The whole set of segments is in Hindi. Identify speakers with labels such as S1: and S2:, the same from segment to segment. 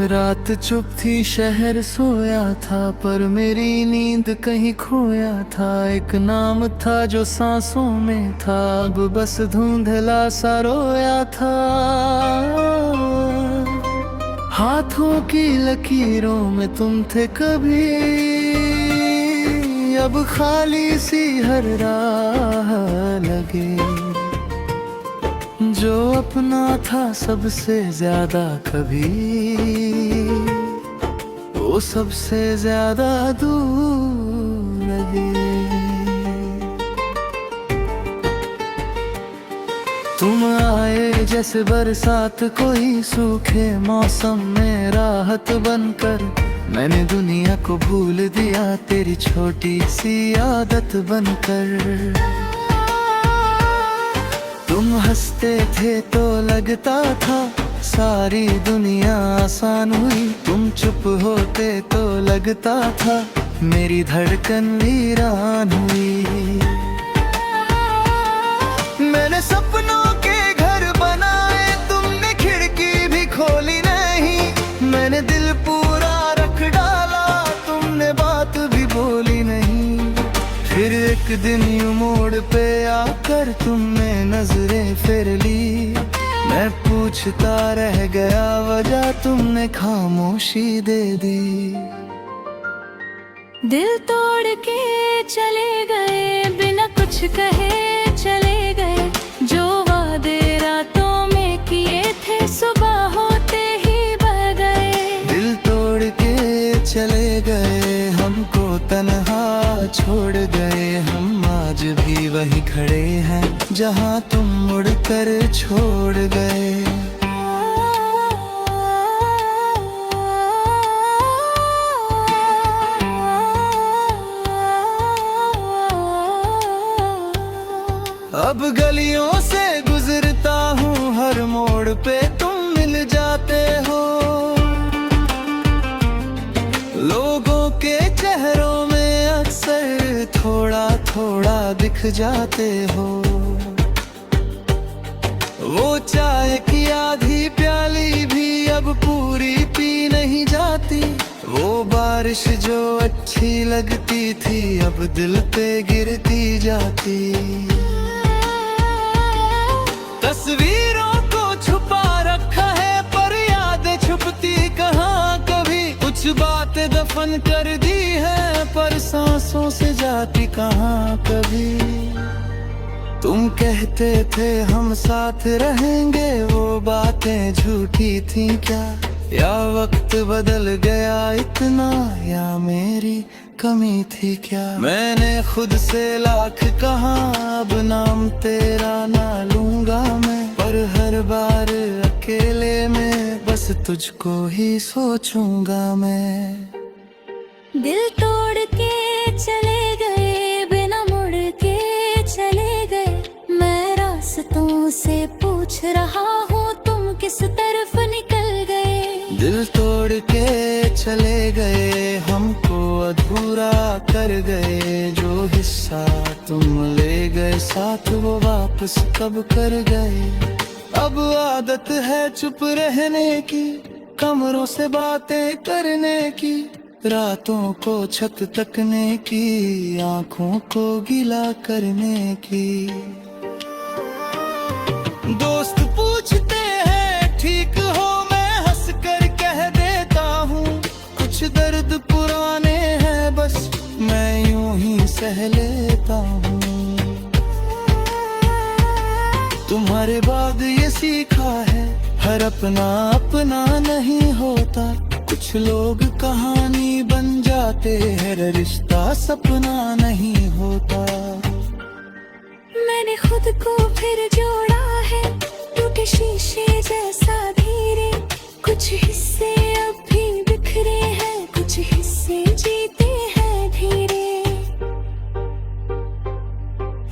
S1: रात चुप थी, शहर सोया था, पर मेरी नींद कहीं खोया था। एक नाम था जो सांसों में था, अब बस धुंधला सा रोया था। हाथों की लकीरों में तुम थे कभी, अब खाली सी हर राह लगे। जो अपना था सबसे ज्यादा कभी, वो सबसे ज्यादा दूर लगे। तुम आए जैसे बरसात कोई सूखे मौसम में राहत बनकर। मैंने दुनिया को भूल दिया तेरी छोटी सी आदत बनकर। तुम हंसते थे तो लगता था सारी दुनिया आसान हुई। तुम चुप होते तो लगता था मेरी धड़कन वीरान हुई। मैंने सपनों के घर बनाए, तुमने खिड़की भी खोली नहीं। मैंने दिल पूरा रख डाला, तुमने बात भी बोली नहीं। फिर एक दिन यूं मोड़ पे आकर तुमने नजरें फेर ली। मैं पूछता रह गया वजह, तुमने खामोशी दे दी।
S2: दिल तोड़ के चले गए, बिना कुछ कहे चले गए। जो वादे रातों में किए थे, सुबह होते ही बह गए।
S1: दिल तोड़ के चले गए, हमको तन्हा छोड़ गए। हम आज भी वही खड़े हैं जहाँ तुम मुड़कर छोड़ गए। अब गलियों से गुजरता हूँ, हर मोड़ पे तुम मिल जाते हो। लोगों के चेहरों में अक्सर थोड़ा थोड़ा दिख जाते हो। वो चाय की आधी प्याली भी अब पूरी पी नहीं जाती। वो बारिश जो अच्छी लगती थी, अब दिल पे गिरती जाती। तस्वीरों को छुपा रखा है, पर यादें छुपती कहाँ कभी। कुछ बातें दफन कर दी है, पर सांसों से जाती कहाँ कभी। तुम कहते थे हम साथ रहेंगे, वो बातें झूठी थी क्या? या वक्त बदल गया इतना, या मेरी कमी थी क्या? मैंने खुद से लाख कहा, अब नाम तेरा ना लूंगा मैं। पर हर बार अकेले में बस तुझको ही सोचूंगा मैं।
S2: दिल तोड़ के चले गए, बिना मुड़ के चले गए। मैं रास्तों से पूछ रहा हूँ, तुम किस तरफ निकल गए।
S1: दिल तोड़ के चले गए, हमको अधूरा कर गए। जो हिस्सा तुम ले गए साथ, वो वापस कब कर गए। अब आदत है चुप रहने की, कमरों से बातें करने की। रातों को छत तकने की, आँखों को गीला करने की। दोस्त पूछते हैं ठीक हो, मैं हंस कर कह देता हूँ। कुछ दर्द पुराने हैं, बस मैं यूं ही सह लेता हूँ। तुम्हारे बाद ये सीखा है, हर अपना अपना नहीं होता। कुछ लोग कहानी बन जाते हैं, रिश्ता सपना नहीं होता।
S2: मैंने खुद को फिर जोड़ा है, टूटे शीशे जैसा धीरे। कुछ हिस्से अब भी बिखरे हैं, कुछ हिस्से जीते हैं धीरे।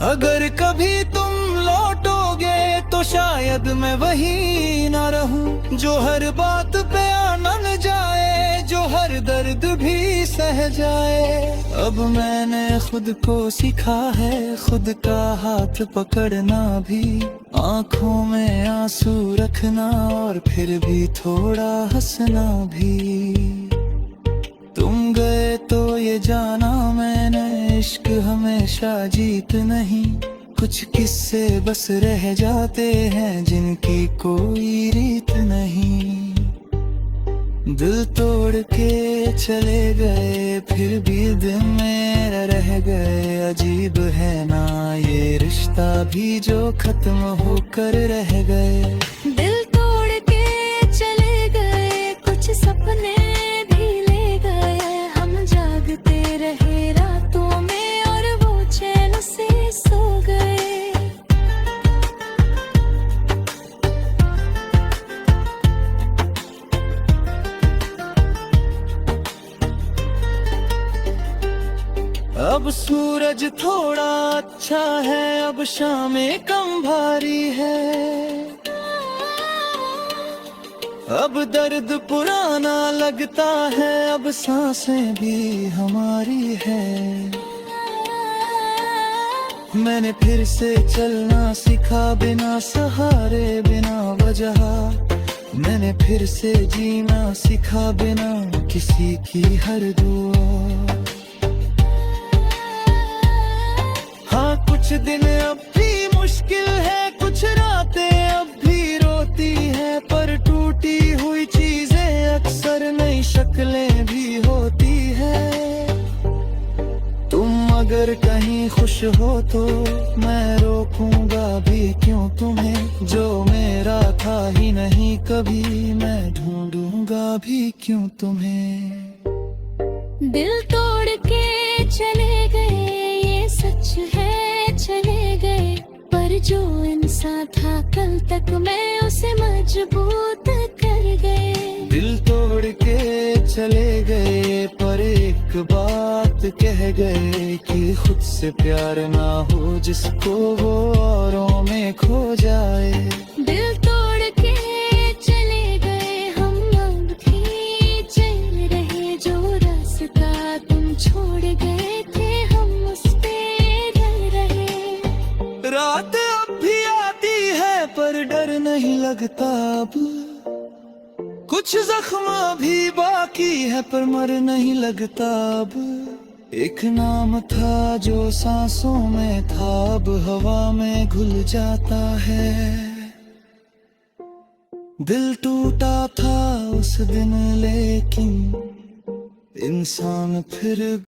S1: अगर कभी तुम लौटोगे तो शायद मैं वही ना रहूं, जो हर बात पे आना न जाए, जो हर दर्द भी सह जाए। अब मैंने खुद को सीखा है खुद का हाथ पकड़ना भी, आंखों में आंसू रखना और फिर भी थोड़ा हंसना भी। तुम गए तो ये जाना मैंने इश्क हमेशा जीत नहीं, कुछ किस्से बस रह जाते हैं जिनकी कोई रीत नहीं। दिल तोड़ के चले गए फिर भी दिल मेरा रह गए, अजीब है ना ये रिश्ता भी जो खत्म होकर रह गए।
S2: दिल तोड़ के चले गए कुछ सपने भी ले गए, हम जागते रहे रातों में और वो चैन से सो गए।
S1: अब सूरज थोड़ा अच्छा है, अब शामें कम भारी है, अब दर्द पुराना लगता है, अब सांसें भी हमारी है। मैंने फिर से चलना सीखा बिना सहारे बिना वजह, मैंने फिर से जीना सीखा बिना किसी की हर दुआ। कुछ दिन अब भी मुश्किल है, कुछ रातें अब भी रोती है, पर टूटी हुई चीजें अक्सर नई शक्लें भी होती है। तुम अगर कहीं खुश हो तो मैं रोकूंगा भी क्यों तुम्हें, जो मेरा था ही नहीं कभी मैं ढूंढूंगा भी क्यों तुम्हें।
S2: दिल तोड़ के चले गए ये सच है, चले गए, पर जो इंसान था कल तक मैं उसे मजबूत कर गए।
S1: दिल तोड़ के चले गए पर एक बात कह गए कि खुद से प्यार ना हो जिसको वो औरों में खो जाए।
S2: दिल तोड़ के चले गए हम अब भी चल रहे, जो रास्ता तुम छोड़ गए थे हम उस पे चल रहे।
S1: रात अब भी आती है पर डर नहीं लगता अब, कुछ जख्म भी बाकी है पर मर नहीं लगता अब। एक नाम था जो सांसों में था अब हवा में घुल जाता है। दिल टूटा था उस दिन लेकिन इंसान फिर